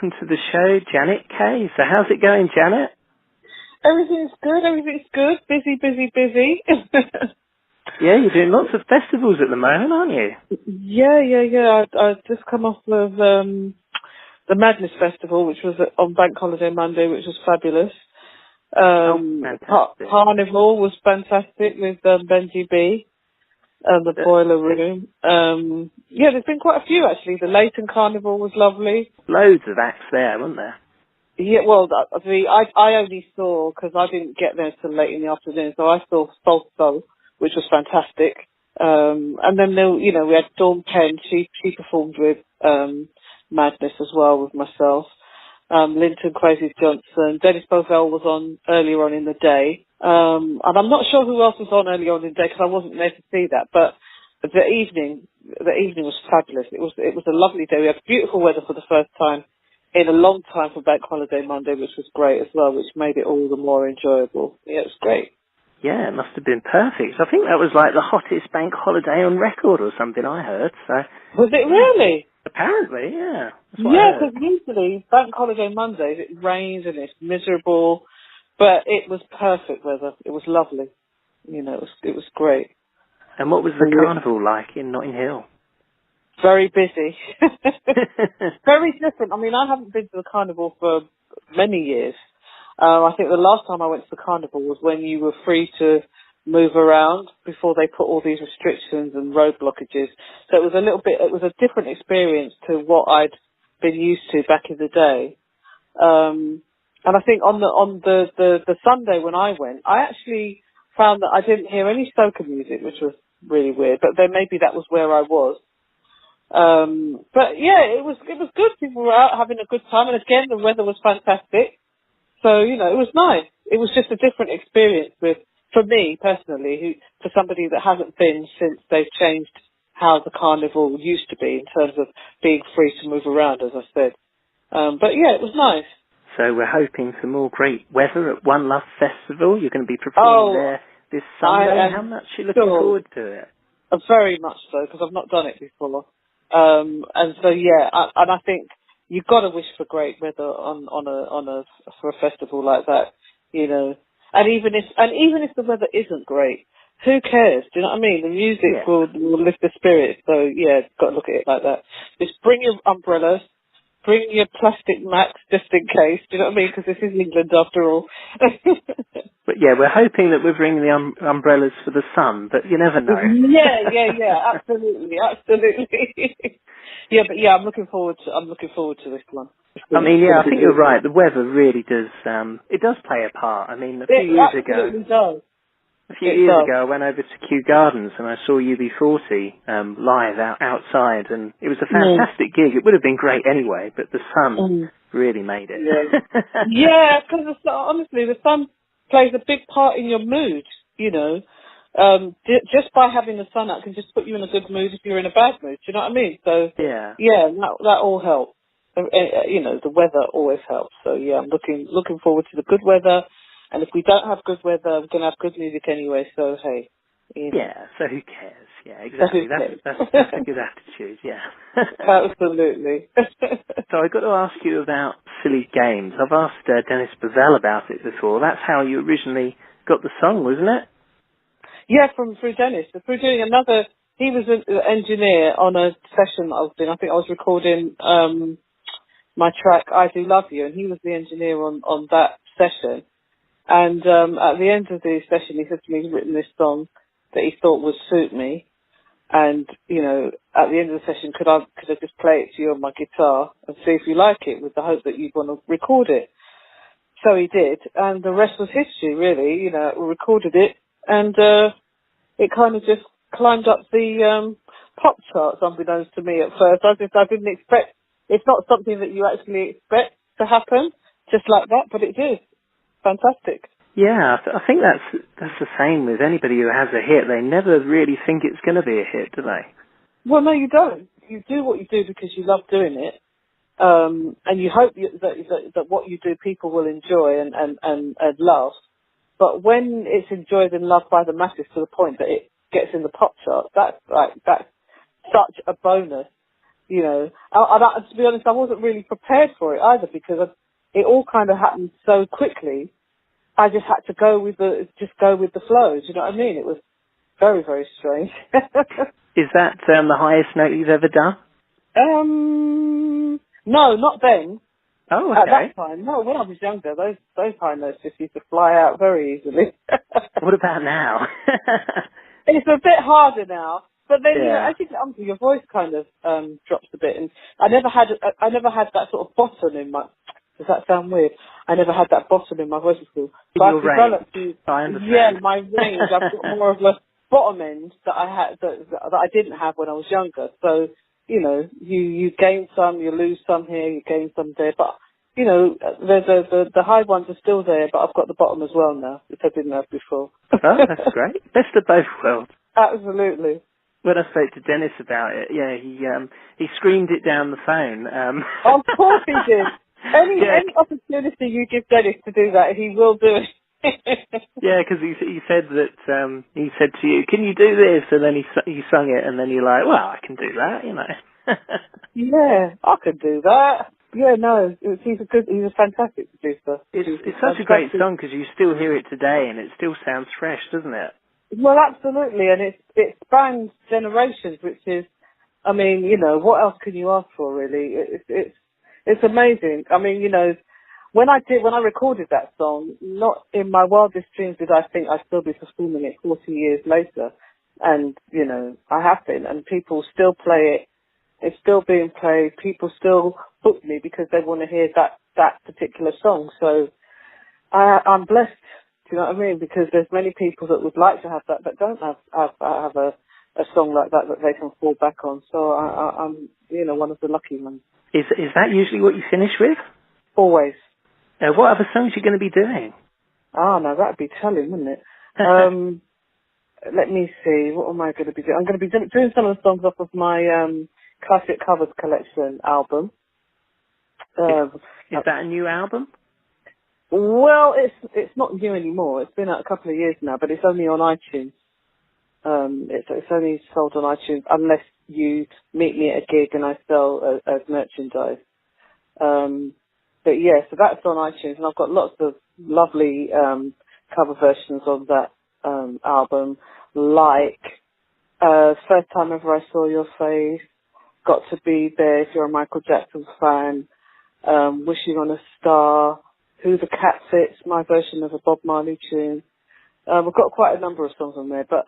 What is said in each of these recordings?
welcome to the show, Janet Kay. So how's it going, Janet? Everything's good. Busy, busy, busy. Yeah, you're doing lots of festivals at the moment, aren't you? Yeah. I've just come off of the Madness Festival, which was on Bank Holiday Monday, which was fabulous. Oh, fantastic. Carnival was fantastic with Benji B and the Boiler Room. Yeah, there's been quite a few actually. The Leighton Carnival was lovely. Loads of acts there, weren't there? Yeah, well, I only saw, because I didn't get there till late in the afternoon, so I saw Soul, which was fantastic. And then, we had Dawn Penn, she performed with Madness as well with myself. Linton Crazy Johnson, Dennis Bovell was on earlier on in the day. And I'm not sure who else was on earlier on in the day, because I wasn't there to see that, but the evening was fabulous. It was a lovely day. We had beautiful weather for the first time in a long time for Bank Holiday Monday, which was great as well, which made it all the more enjoyable. Yeah, it was great. Yeah, it must have been perfect. I think that was like the hottest bank holiday on record or something I heard. So Was it yeah, really? apparently, yeah. That's what I Yeah, heard. because usually Bank Holiday Mondays it rains and it's miserable, but it was perfect weather. It was lovely. It was great. And what was the carnival like in Notting Hill? Very busy. Very different. I mean, I haven't been to the carnival for many years. I think the last time I went to the carnival was when you were free to move around before they put all these restrictions and road blockages. So it was a different experience to what I'd been used to back in the day. And I think on the Sunday when I went, I actually found that I didn't hear any soca music, which was really weird, but then maybe that was where I was. But yeah, it was good. People were out having a good time, and again, the weather was fantastic. So it was nice. It was just a different experience for me personally, for somebody that hasn't been since they've changed how the carnival used to be in terms of being free to move around, as I said. But yeah, it was nice. So we're hoping for more great weather at One Love Festival. You're going to be performing Oh, there this I Sunday. How am much are you looking sure. forward to it? Very much so, because I've not done it before. And so yeah, I think you've got to wish for great weather for a festival like that, And even if the weather isn't great, who cares? Do you know what I mean? The music Yeah. will lift the spirit. So yeah, got to look at it like that. Just bring your umbrellas, bring your plastic mats just in case. Do you know what I mean? Because this is England after all. But yeah, we're hoping that we're bringing the umbrellas for the sun, but you never know. Yeah, absolutely. Yeah, I'm looking forward to this one. I mean, It's yeah, gonna I be think you're good. right. The weather really does, it does play a part. I mean, It absolutely does. a few It years does. ago I went over to Kew Gardens and I saw UB40 live outside, and it was a Mm. fantastic gig. It would have been great anyway, but the sun Mm. really made it. Yeah, because honestly, the sun plays a big part in your mood. Just by having the sun out can just put you in a good mood if you're in a bad mood. Do you know what I mean? So, Yeah. yeah, that all helps. The weather always helps. So yeah, I'm looking forward to the good weather. And if we don't have good weather, we're gonna have good music anyway. So hey, Yeah, so who cares? Yeah, so who exactly. cares? That's a good attitude, yeah. Absolutely. So I've got to ask you about silly games. I've asked Dennis Bovell about it before. That's how you originally got the song, wasn't it? Yeah, through Dennis. Through doing another, he was an engineer on a session that I was doing. I think I was recording my track "I Do Love You," and he was the engineer on that session. And at the end of the session, he said to me he'd written this song that he thought would suit me. And at the end of the session, could I just play it to you on my guitar and see if you like it, with the hope that you'd want to record it? So he did, and the rest was history, really. We recorded it, and it kind of just climbed up the pop charts, unbeknownst to me at first. I didn't expect. It's not something that you actually expect to happen just like that, but it did. Fantastic. Yeah, I think that's the same with anybody who has a hit. They never really think it's going to be a hit, do they? Well, no, you don't. You do what you do because you love doing it, and you hope that what you do people will enjoy and love. But when it's enjoyed and loved by the masses to the point that it gets in the pop chart, that's such a bonus. you know. To be honest, I wasn't really prepared for it either because it all kind of happened so quickly. I just had to go with the flow. Do you know what I mean? It was very, very strange. Is that the highest note you've ever done? No, not then. Oh, At okay. that time, no. When I was younger, those high notes just used to fly out very easily. What about now? It's a bit harder now, but then you know, Yeah. as you get older, your voice kind of drops a bit. And I never had that sort of bottom in my. Does that sound weird? I never had that bottom in my voice before. In So your I've range. developed these. I Yeah, understand. my range. I've got more of a bottom end that I had that I didn't have when I was younger. So you know, you gain some, you lose some here, you gain some there, but. You know, the high ones are still there, but I've got the bottom as well now, which I didn't have before. Oh, that's great. Best of both worlds. Absolutely. When I spoke to Dennis about it, yeah, he screamed it down the phone. Of course he did. Yeah, Any opportunity you give Dennis to do that, he will do it. yeah, because he said that he said to you, "Can you do this?" And then he sung it, and then you're like, "Well, I can do that," you know. Yeah, I could do that. Yeah, no, he's a fantastic producer. He's It's such a great fantastic. song because you still hear it today, and it still sounds fresh, doesn't it? Well, absolutely, and it spans generations, which is, I mean, you know, what else can you ask for, really? It's amazing. I mean, you know, when I recorded that song, not in my wildest dreams did I think I'd still be performing it 40 years later, and you know, I have been, and people still play it. It's still being played. People still book me because they want to hear that particular song. So I'm blessed. Do you know what I mean? Because there's many people that would like to have that, but don't have a song like that they can fall back on. So I'm, you know, one of the lucky ones. Is that usually what you finish with? Always. What other songs are you going to be doing? Ah, no, that'd be telling, wouldn't it? Let me see. What am I going to be doing? I'm going to be doing some of the songs off of my Classic Covers Collection album. is, Uh, is that a new album? well, it's not new anymore. It's been out a couple of years now, but it's only on iTunes. It's only sold on iTunes unless you meet me at a gig and I sell as merchandise. But yeah, so that's on iTunes, and I've got lots of lovely cover versions of that album, like First Time Ever I Saw Your Face, Got to Be There If You're a Michael Jackson fan, Wishing on a Star, Who the Cat Fits, my version of a Bob Marley tune. We've got quite a number of songs on there, but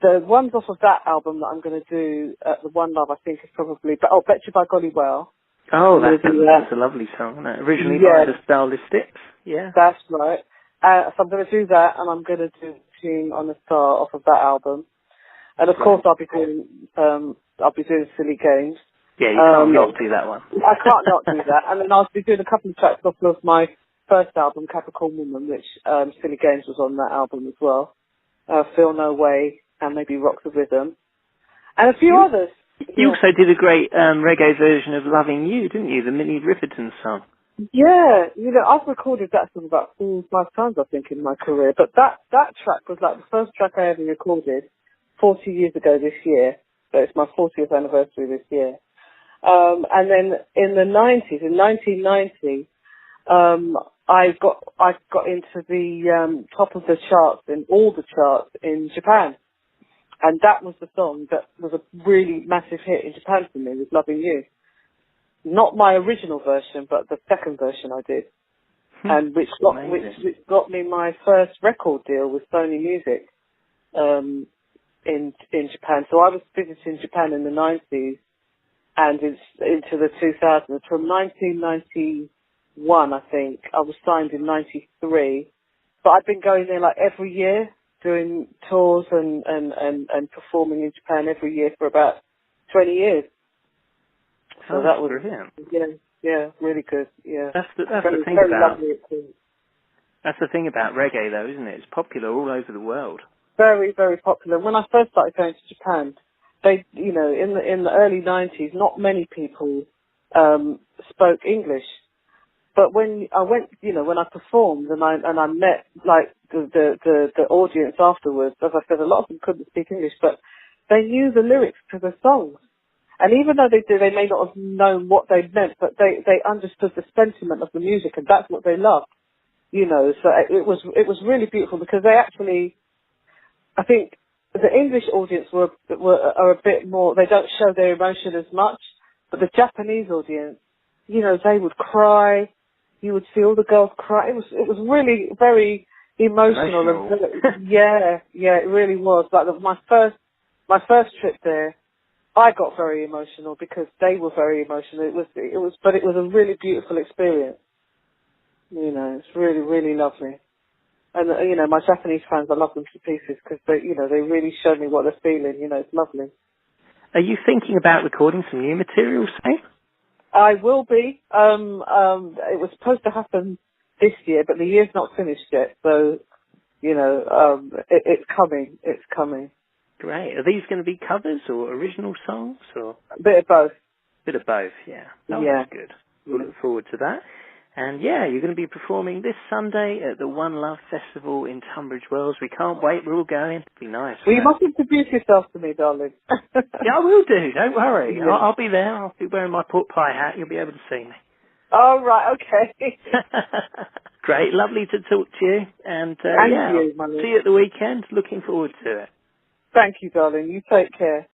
the ones off of that album that I'm going to do, the One Love, I think is probably, Bet You by Golly Well. Oh, I'm going to do that's that. a lovely song, isn't it? Originally by Yeah, the Stylistics. Yeah. that's right. So I'm going to do that, and I'm going to do Tune on a Star off of that album. And of course, Great. I'll be doing Silly Games. Yeah, you can't not do that one. I can't not do that. And then I'll be doing a couple of tracks off of my first album, Capricorn Woman, which Silly Games was on that album as well. Feel No Way, and maybe Rock the Rhythm, and a few You others. you Yeah. also did a great reggae version of Loving You, didn't you? The Minnie Riperton song. Yeah, you know, I've recorded that song about 4 or 5 times, I think, in my career. But that track was like the first track I ever recorded 40 years ago this year. So it's my 40th anniversary this year. And then in the 90s, in 1990, I got into the top of the charts, in all the charts in Japan. And that was the song that was a really massive hit in Japan for me, was Loving You. Not my original version, but the second version I did. And which Amazing. got me my first record deal with Sony Music in Japan. So I was visiting Japan in the 90s and into the 2000s. From 1991, I think, I was signed in 93. But I've been going there like every year, doing tours and performing in Japan every year for about 20 years. So Oh, that that's was, brilliant. yeah, really good, yeah. That's the Very, thing very about lovely experience. that's the thing about reggae, though, isn't it? It's popular all over the world. Very, very popular. When I first started going to Japan, they, you know, in the early 90s, not many people spoke English. But when I went, you know, when I performed and I met like the audience afterwards, as I said, a lot of them couldn't speak English, but they knew the lyrics to the songs. And even though they may not have known what they meant, but they understood the sentiment of the music, and that's what they loved. You know, so it was really beautiful because they actually, I think, the English audience are a bit more. They don't show their emotion as much, but the Japanese audience, you know, they would cry. You would see all the girls cry. It was really very emotional. And yeah, it really was. Like my first trip there, I got very emotional because they were very emotional. But it was a really beautiful experience. You know, it's really, really lovely. And, you know, my Japanese fans, I love them to pieces because they really show me what they're feeling. You know, it's lovely. Are you thinking about recording some new material, say? I will be. It was supposed to happen this year, but the year's not finished yet. So, you know, it's coming. It's coming. Great. Are these going to be covers or original songs or? A bit of both. Bit of both, yeah. Oh, Yeah. that's good. We'll look forward to that. And yeah, you're going to be performing this Sunday at the One Love Festival in Tunbridge Wells. We can't wait. We're all going. It'll be nice. Well, you must introduce yourself to me, darling. Yeah, I will do. Don't worry. Yeah. I'll be there. I'll be wearing my pork pie hat. You'll be able to see me. Oh, right, okay. Great. Lovely to talk to you. And And yeah, you, I'll Molly. see you at the weekend. Looking forward to it. Thank you, darling. You take care.